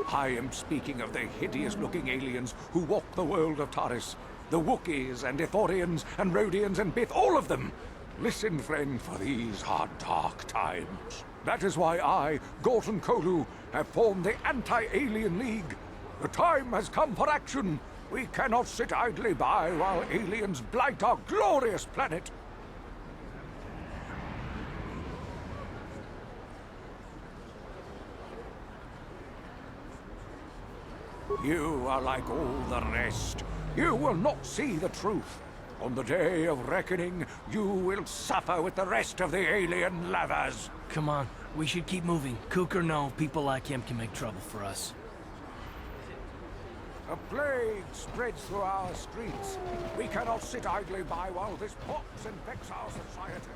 I am speaking of the hideous-looking aliens who walk the world of Taris. The Wookiees and Ithorians and Rhodians and Bith, all of them! Listen, friend, for these are dark times. That is why I, Gorton Kolu, have formed the Anti-Alien League. The time has come for action. We cannot sit idly by while aliens blight our glorious planet. You are like all the rest. You will not see the truth. On the day of reckoning, you will suffer with the rest of the alien lovers. Come on, we should keep moving. Kook or no, people like him can make trouble for us. A plague spreads through our streets. We cannot sit idly by while this pox infects our society.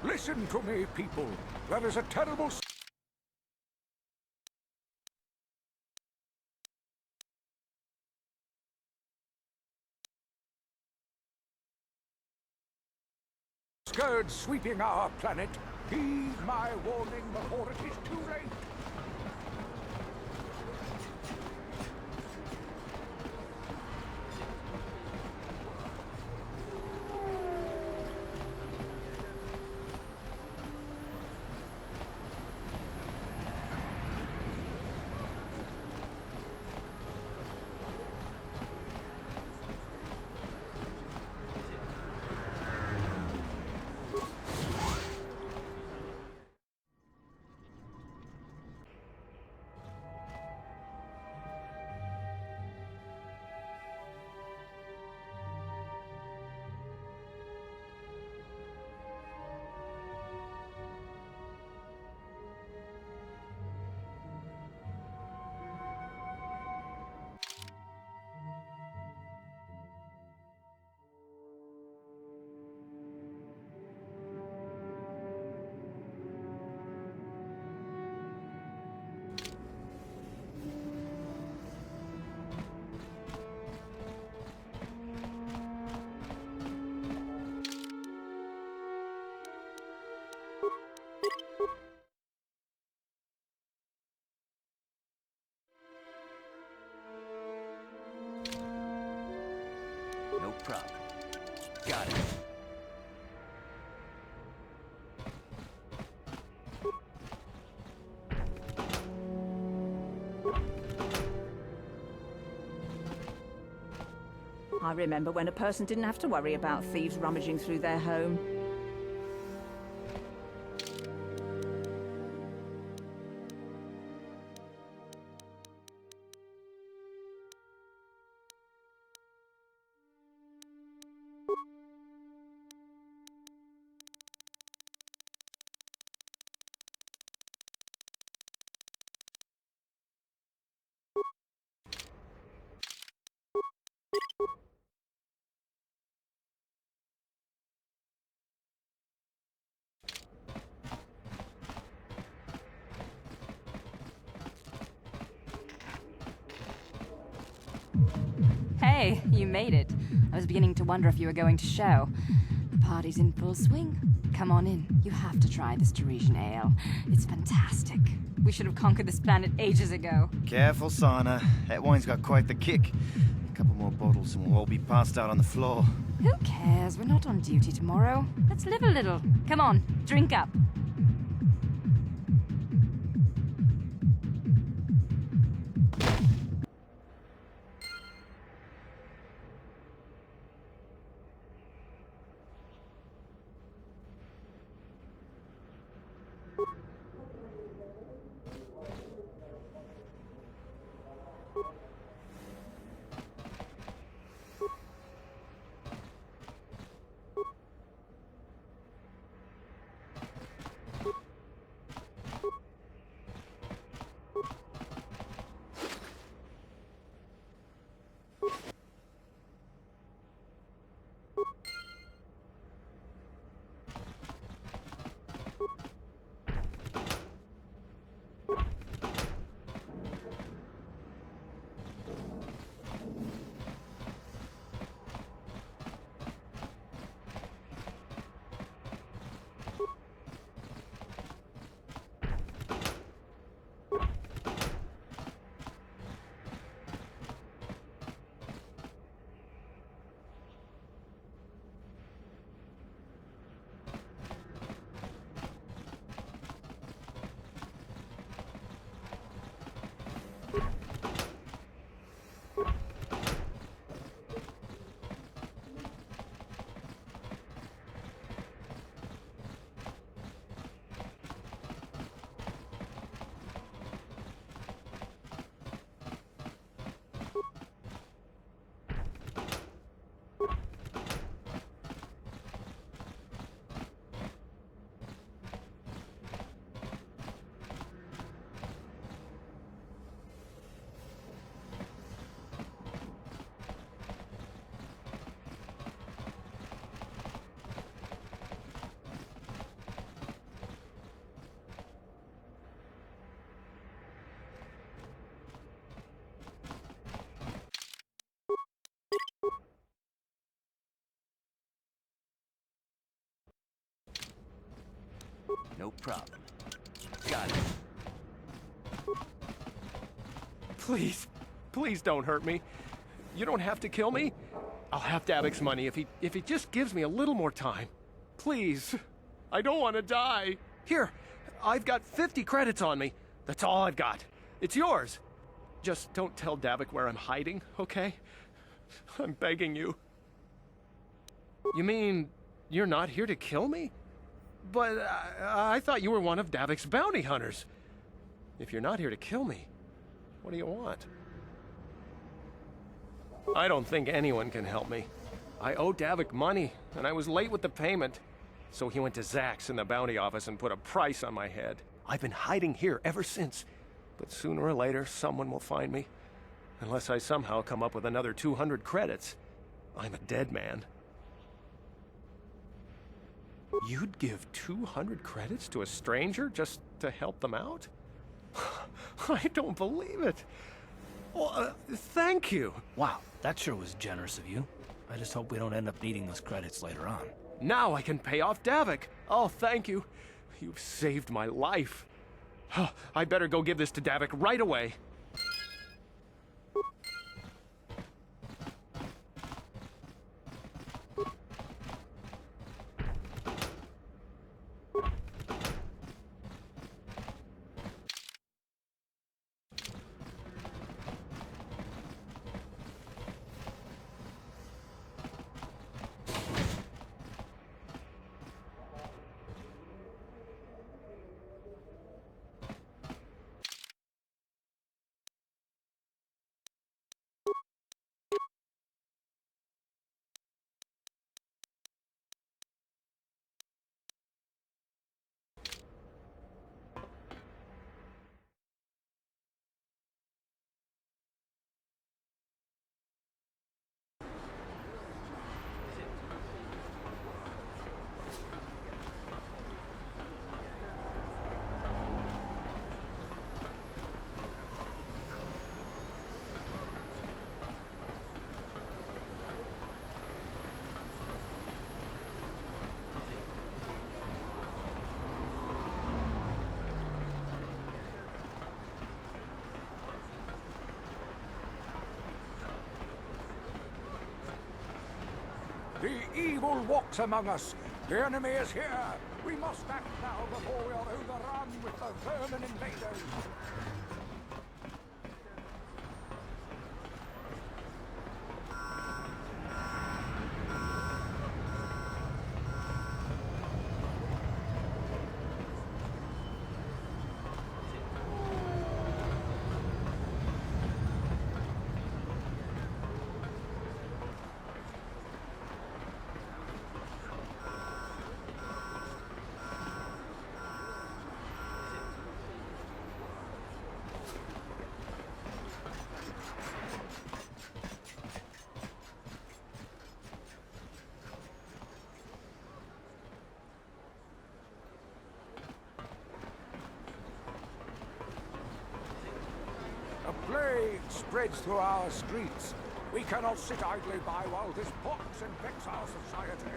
Listen to me, people. There is a terrible scourge sweeping our planet. Heed my warning before it is too late. No problem. Got it. I remember when a person didn't have to worry about thieves rummaging through their home. Hey, you made it. I was beginning to wonder if you were going to show. The party's in full swing. Come on in. You have to try this Teresian ale. It's fantastic. We should have conquered this planet ages ago. Careful, Sana. That wine's got quite the kick. A couple more bottles and we'll all be passed out on the floor. Who cares? We're not on duty tomorrow. Let's live a little. Come on, drink up. No problem. Got it. Please, please don't hurt me. You don't have to kill me. I'll have Davic's money if he just gives me a little more time. Please. I don't want to die. Here, I've got 50 credits on me. That's all I've got. It's yours. Just don't tell Davic where I'm hiding, okay? I'm begging you. You mean you're not here to kill me? But I thought you were one of Davic's bounty hunters. If you're not here to kill me, what do you want? I don't think anyone can help me. I owe Davic money, and I was late with the payment. So he went to Zach's in the bounty office and put a price on my head. I've been hiding here ever since. But sooner or later, someone will find me. Unless I somehow come up with another 200 credits. I'm a dead man. You'd give 200 credits to a stranger just to help them out? I don't believe it. Well, thank you. Wow, that sure was generous of you. I just hope we don't end up needing those credits later on. Now I can pay off Davic. Oh, thank you. You've saved my life. I better go give this to Davic right away. The evil walks among us. The enemy is here. We must act now before we are overrun with the vermin invaders. A plague spreads through our streets. We cannot sit idly by while this pox infects our society.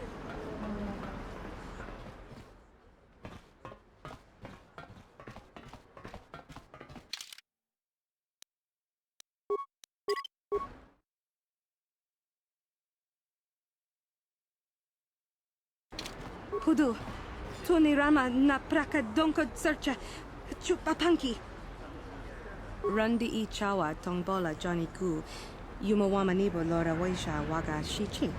Kudu, Tunirama na praka donkod searcha, chupapanki. Rundi I chawa tongbola Johnny Ku, Yumawama nibo Lora Waisha waga shichi.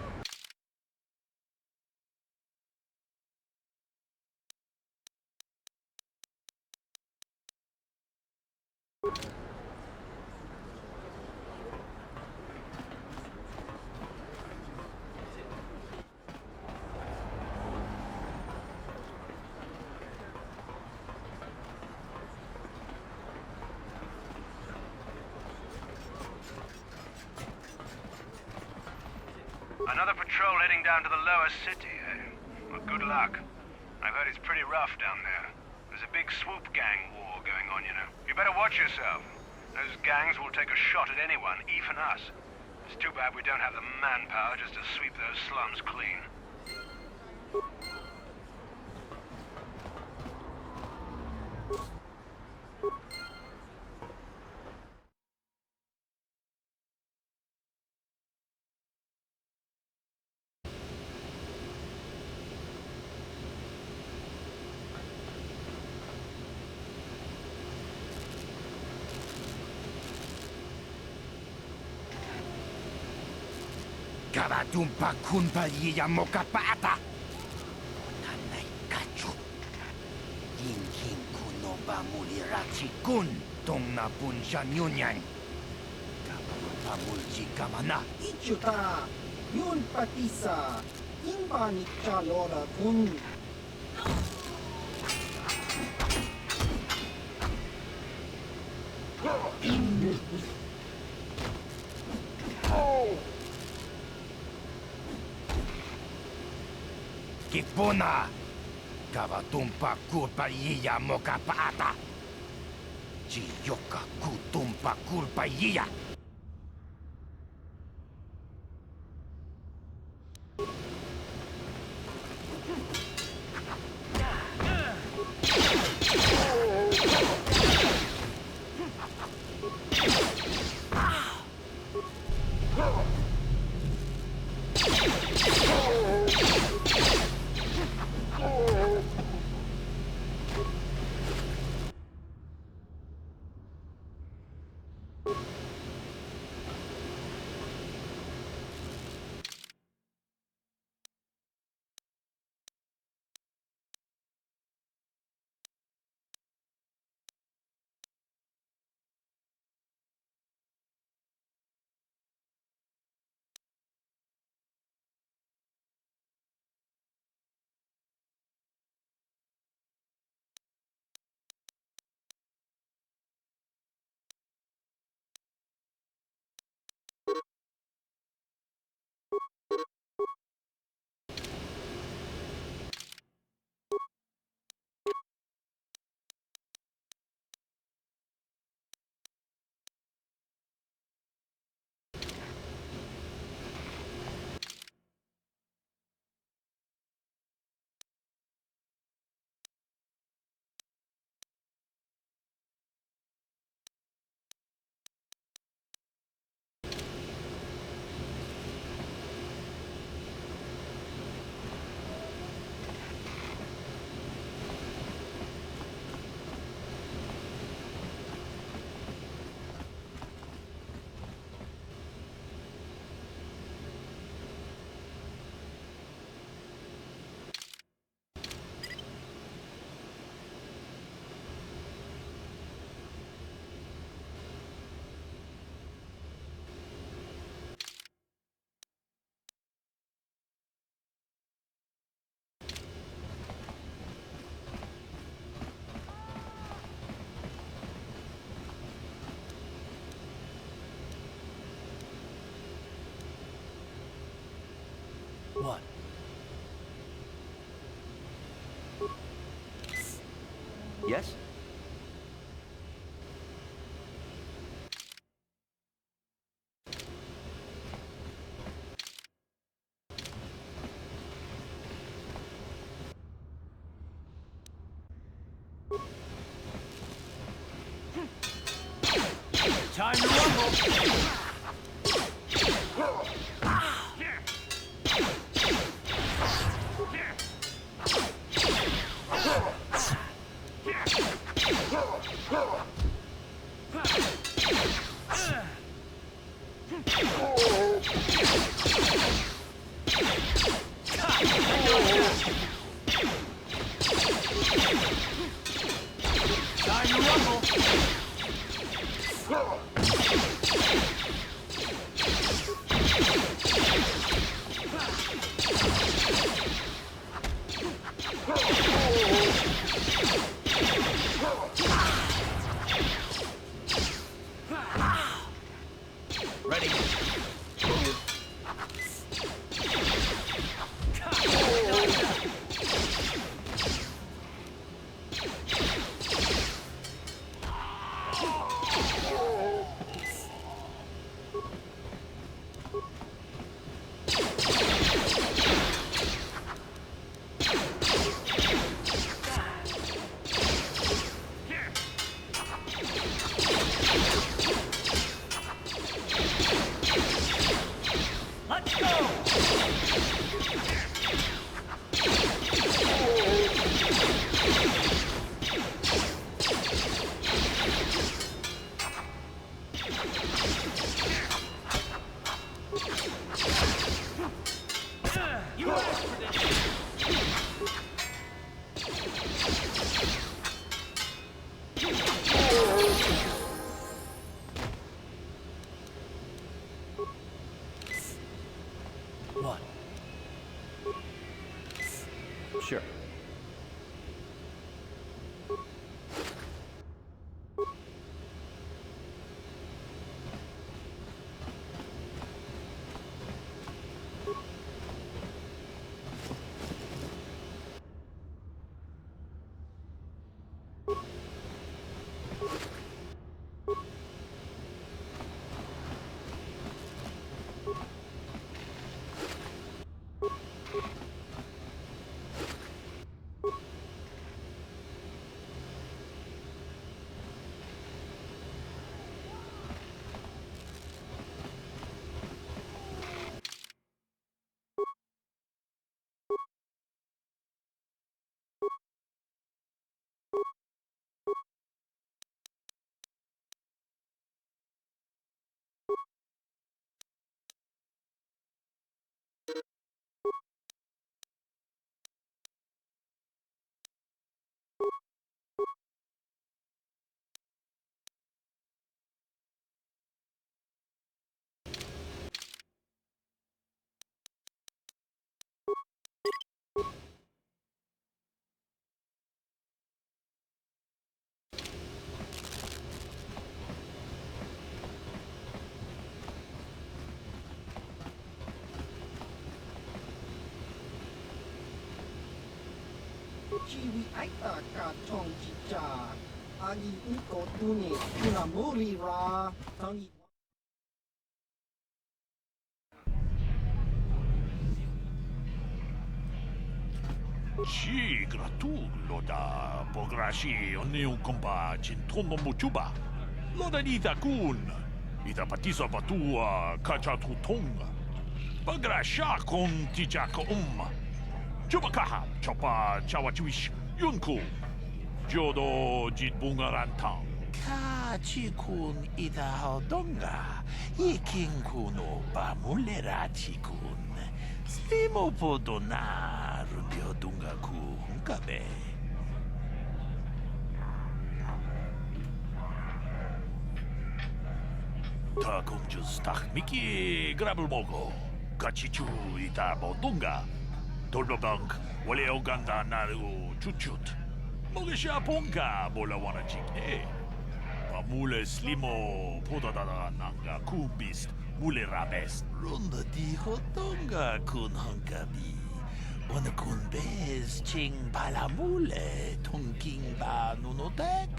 Another patrol heading down to the lower city, eh? Well, good luck. I've heard it's pretty rough down there. There's a big swoop gang war going on, you know. You better watch yourself. Those gangs will take a shot at anyone, even us. It's too bad we don't have the manpower just to sweep those slums clean. Karatumpa kunpa yiya mokapata. Nanay kachu. Yinkin kunoba mulirachi kun. Tong na punsha nyunyan. Kapalupa mulji kamana. Ichuta, yun patisa, imba ni chalora kun. Kipuna. Kavatumpa kulpa yiya mokapata. Chiyoka kutumpa kulpa yiya. Yes? Time to rumble! Time to rumble! Ready. Let's go! You asked for this! What? Sure. Chiwi aita ka tong chicha. Agi uko tune kuna muri ra. Tangi Ci gratullo da pograshi oneu kompa cintono mochuba. Loda nita kun. Ita patisa patua kacha tutonga. Pagrasha kon tijaka Chupakaha chopa chawachuish yunku. Jodo jitbunga rantang. Kachi kun ita hodonga. Ikin kuno pamulerachi kun. Slimo podona rubio dunga ku hunkabe. Ta kumjus tak miki grabul mogo. Kachichu ita bodunga. Dolbabank wale oganda naru chuchut. Mogesha ponga bola wana chike. Pamule slimo podadada nanga kumbist mule rabest. Runda di hodonga kun hunkabi. Ona kun bez ching palamule tongking ba nunotek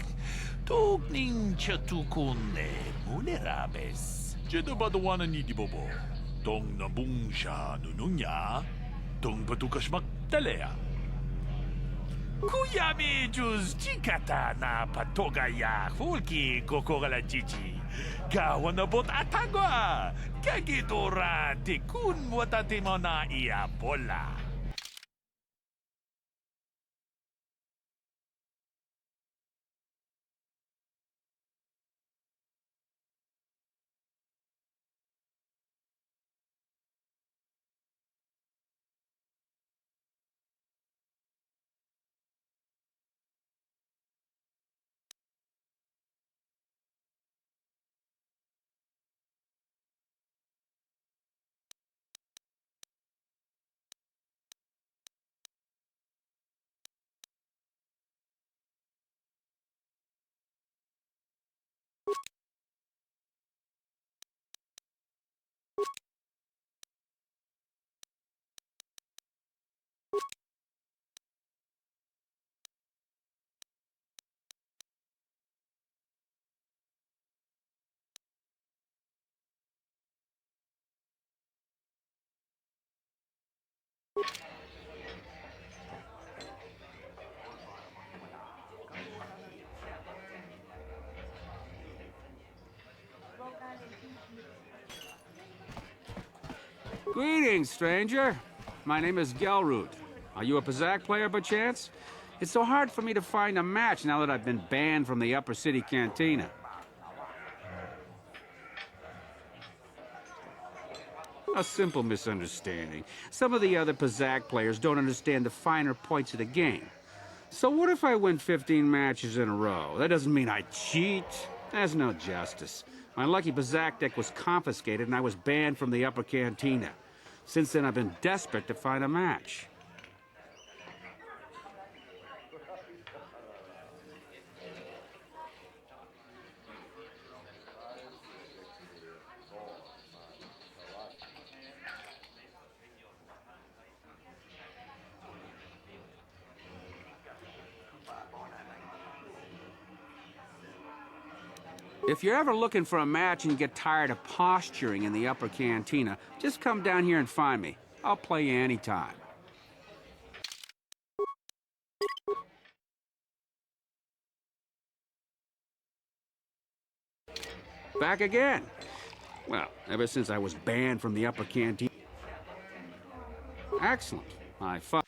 tugning chatukune mulerabes. Jeda badawana ni di bobo. Tong nabung siya nununya. Tong patukas magtalea. Kuyami juz chikata na patogaya hulki kokogala chichi. Gawa na bot atagwa. Kagidora tikun watatimo na iabola. Greetings, stranger. My name is Gelroot. Are you a Pazak player, by chance? It's so hard for me to find a match now that I've been banned from the Upper City Cantina. A simple misunderstanding. Some of the other Pazak players don't understand the finer points of the game. So what if I win 15 matches in a row? That doesn't mean I cheat. That's no justice. My lucky Pazak deck was confiscated and I was banned from the Upper Cantina. Since then, I've been desperate to find a match. If you're ever looking for a match and get tired of posturing in the Upper Cantina, just come down here and find me. I'll play you anytime. Back again. Well, ever since I was banned from the Upper Cantina. Excellent. I fought.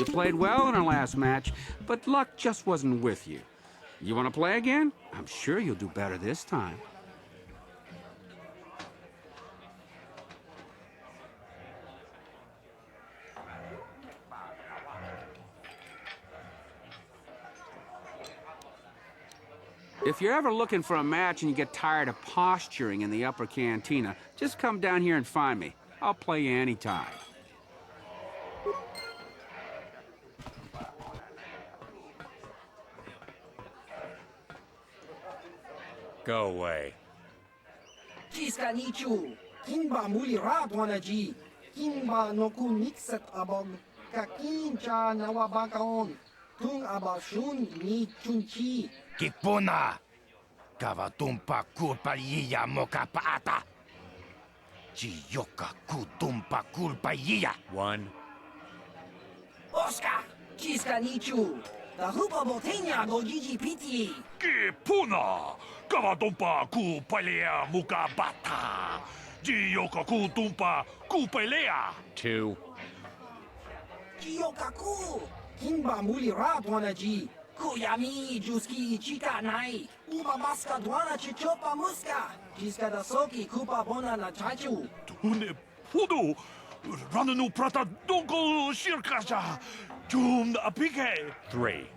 You played well in our last match, but luck just wasn't with you. You want to play again? I'm sure you'll do better this time. If you're ever looking for a match and you get tired of posturing in the upper cantina, just come down here and find me. I'll play you anytime. Go away. Jiska nichu, kinba muli ratwanaji, kinba noku nixet abog, kakincha nawabakaon, tung abashun ni chunchi. Kipuna! Kavatumpa kulpa yiya moka paata! Chiyoka kutumpa kulpa yiya! One. Oscar! Jiska nichu, tahupa botenya go jiji piti. Kipuna! Kavatumpa ku palea muka bata! Jiyoka kutumpa ku palea! Two. Jiyokaku, kinba muli ratwanaji, kuyami juski chika nai, uba baska dwana chichopa muska, jiska da soki kupa bona na chachu. Tune pudu! Rananu prata donko shirkasha! Jum apike! Three.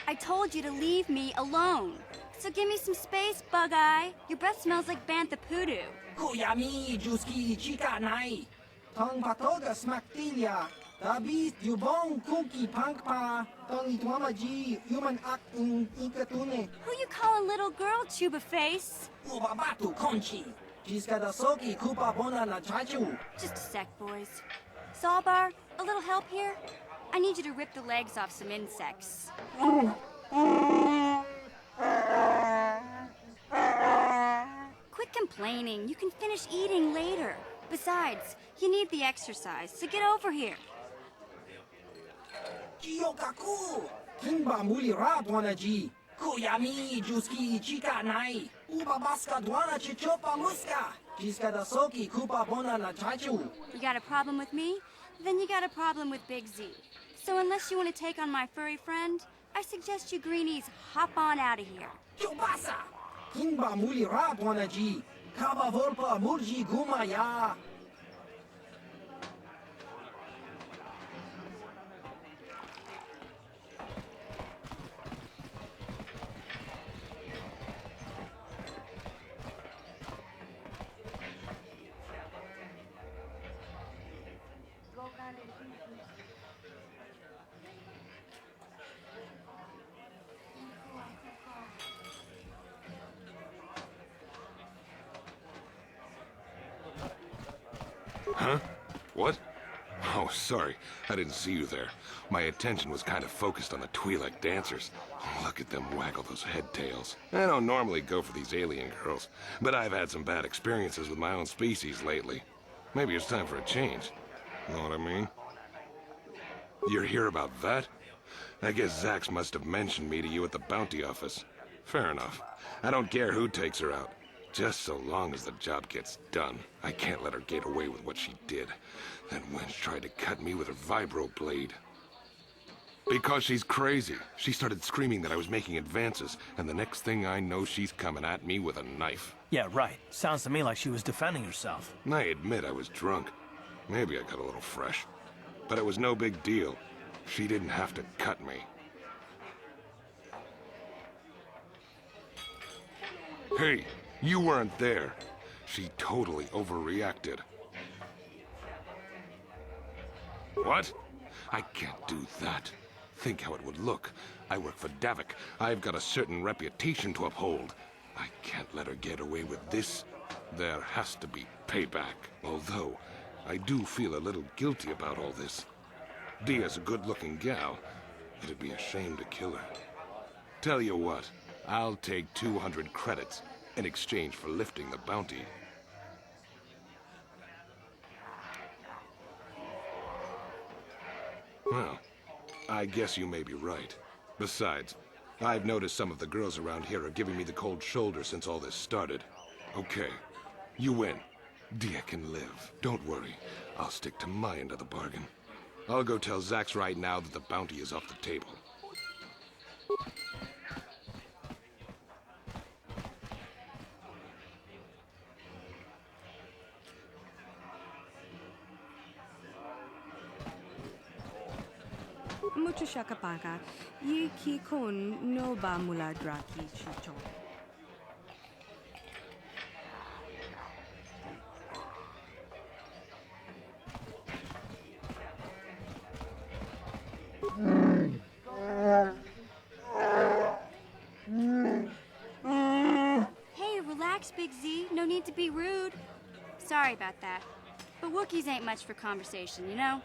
I told you to leave me alone. So give me some space, Bug-Eye. Your breath smells like bantha poodoo. Kuyami juski chika nai, tong patoga smaktilia, tabis yubong kuki pankpa, tong itwamaji human ak ikatune. Who you calling little girl, Chuba Face? Ubabatu konchi, jiska da soki kupa bona na chachu. Just a sec, boys. Sawbar, a little help here? I need you to rip the legs off some insects. Quit complaining. You can finish eating later. Besides, you need the exercise, so get over here. Jiyokaku, kinba muli ratwanaji, kuyami juski chika nai, uba baska dwana chichopa muska, jiska da soki kupa bona na chachu. You got a problem with me? Then you got a problem with Big Z. So unless you want to take on my furry friend, I suggest you greenies hop on out of here. Chubasa, kinba muli ratwanaji, kaba volpa murji gumaya. Huh? What? Oh, sorry. I didn't see you there. My attention was kind of focused on the Twi'lek dancers. Oh, look at them waggle those head tails. I don't normally go for these alien girls, but I've had some bad experiences with my own species lately. Maybe it's time for a change. Know what I mean? You're here about that? I guess Zax must have mentioned me to you at the bounty office. Fair enough. I don't care who takes her out. Just so long as the job gets done. I can't let her get away with what she did. That wench tried to cut me with her vibro blade. Because she's crazy. She started screaming that I was making advances, and the next thing I know, she's coming at me with a knife. Yeah, right. Sounds to me like she was defending herself. I admit I was drunk. Maybe I got a little fresh. But it was no big deal. She didn't have to cut me. Hey, You weren't there. She totally overreacted. What? I can't do that. Think how it would look. I work for Davik. I've got a certain reputation to uphold. I can't let her get away with this. There has to be payback. Although, I do feel a little guilty about all this. Dia's a good-looking gal. It'd be a shame to kill her. Tell you what, I'll take 200 credits in exchange for lifting the bounty. Well, I guess you may be right. Besides, I've noticed some of the girls around here are giving me the cold shoulder since all this started. Okay, you win. Dia can live. Don't worry. I'll stick to my end of the bargain. I'll go tell Zax right now that the bounty is off the table. Mucho shakapaka. Yi ki kon no ba mula draki chicho. Hey, relax, Big Z. No need to be rude. Sorry about that. But Wookiees ain't much for conversation, you know?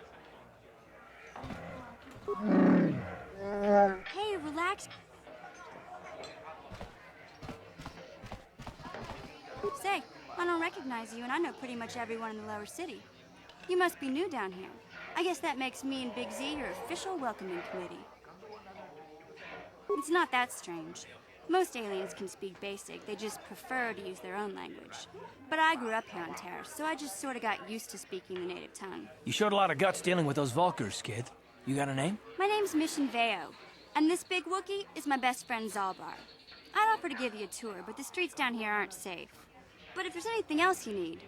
Hey, relax. Say, I don't recognize you, and I know pretty much everyone in the lower city. You must be new down here. I guess that makes me and Big Z your official welcoming committee. It's not that strange. Most aliens can speak basic, they just prefer to use their own language. But I grew up here on Terra, so I just sort of got used to speaking the native tongue. You showed a lot of guts dealing with those Vulkars, kid. You got a name? My name's Mission Veo, and this big Wookiee is my best friend Zalbar. I'd offer to give you a tour, but the streets down here aren't safe. But if there's anything else you need...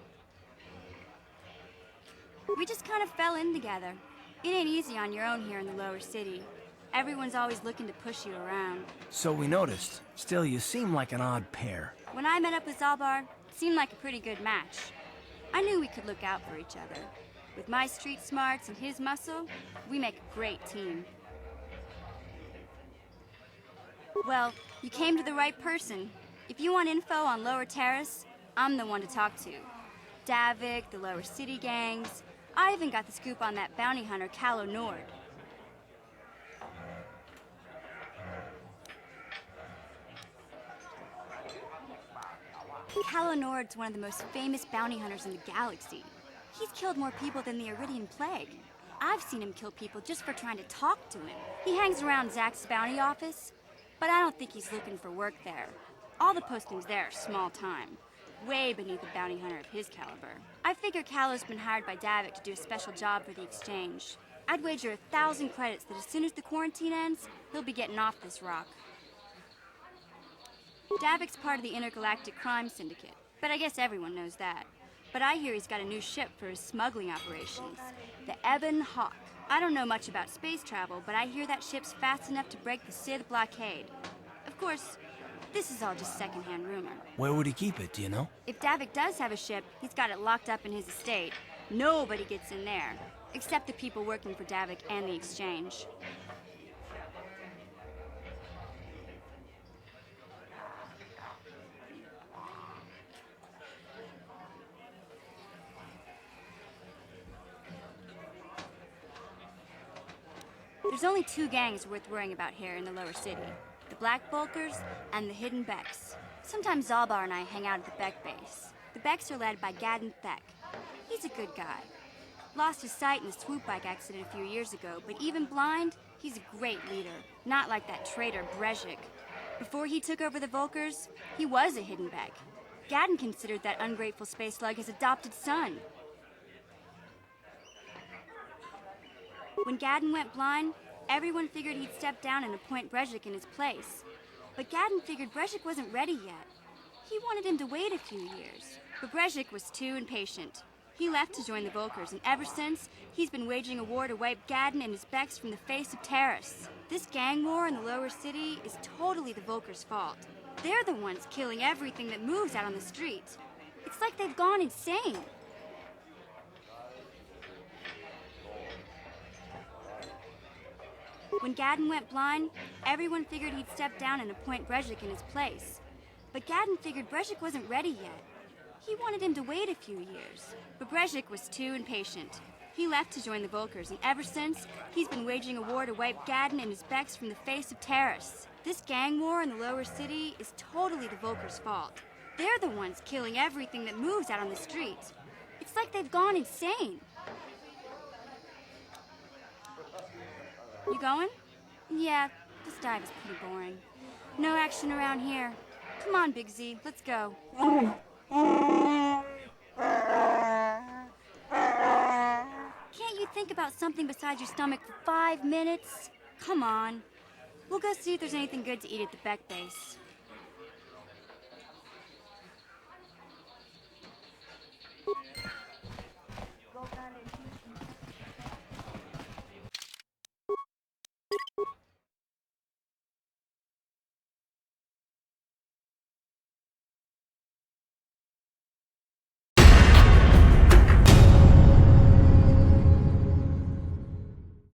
We just kind of fell in together. It ain't easy on your own here in the lower city. Everyone's always looking to push you around. So we noticed. Still, you seem like an odd pair. When I met up with Zalbar, it seemed like a pretty good match. I knew we could look out for each other. With my street smarts and his muscle, we make a great team. Well, you came to the right person. If you want info on Lower Terrace, I'm the one to talk to. Davik, the Lower City gangs. I even got the scoop on that bounty hunter, Calo Nord. Calo Nord's one of the most famous bounty hunters in the galaxy. He's killed more people than the Iridian Plague. I've seen him kill people just for trying to talk to him. He hangs around Zax's bounty office, but I don't think he's looking for work there. All the postings there are small time, way beneath a bounty hunter of his caliber. I figure Calo's been hired by Davik to do a special job for the exchange. I'd wager 1,000 credits that as soon as the quarantine ends, he'll be getting off this rock. Davik's part of the Intergalactic Crime Syndicate, but I guess everyone knows that. But I hear he's got a new ship for his smuggling operations, the Ebon Hawk. I don't know much about space travel, but I hear that ship's fast enough to break the Sith blockade. Of course, this is all just secondhand rumor. Where would he keep it, do you know? If Davik does have a ship, he's got it locked up in his estate. Nobody gets in there, except the people working for Davik and the exchange. There's only two gangs worth worrying about here in the lower city. The Black Vulkars and the Hidden Becks. Sometimes Zalbar and I hang out at the Beck base. The Becks are led by Gadden Thek. He's a good guy. Lost his sight in a swoop bike accident a few years ago, but even blind, he's a great leader. Not like that traitor Brezhik. Before he took over the Vulkars, he was a Hidden Beck. Gadden considered that ungrateful space slug his adopted son. When Gadden went blind, everyone figured he'd step down and appoint Brezhik in his place. But Gadden figured Brezhik wasn't ready yet. He wanted him to wait a few years. But Brezhik was too impatient. He left to join the Vulkars, and ever since, he's been waging a war to wipe Gadden and his Becks from the face of Terrace. This gang war in the lower city is totally the Vulkars' fault. They're the ones killing everything that moves out on the street. It's like they've gone insane. When Gadden went blind, everyone figured he'd step down and appoint Brejik in his place. But Gadden figured Brejik wasn't ready yet. He wanted him to wait a few years. But Brejik was too impatient. He left to join the Volkers, and ever since, he's been waging a war to wipe Gadden and his Becks from the face of Terrace. This gang war in the lower city is totally the Volkers' fault. They're the ones killing everything that moves out on the street. It's like they've gone insane. You going? Yeah, this dive is pretty boring. No action around here. Come on, Big Z, let's go. Can't you think about something besides your stomach for 5 minutes? Come on. We'll go see if there's anything good to eat at the Beck base.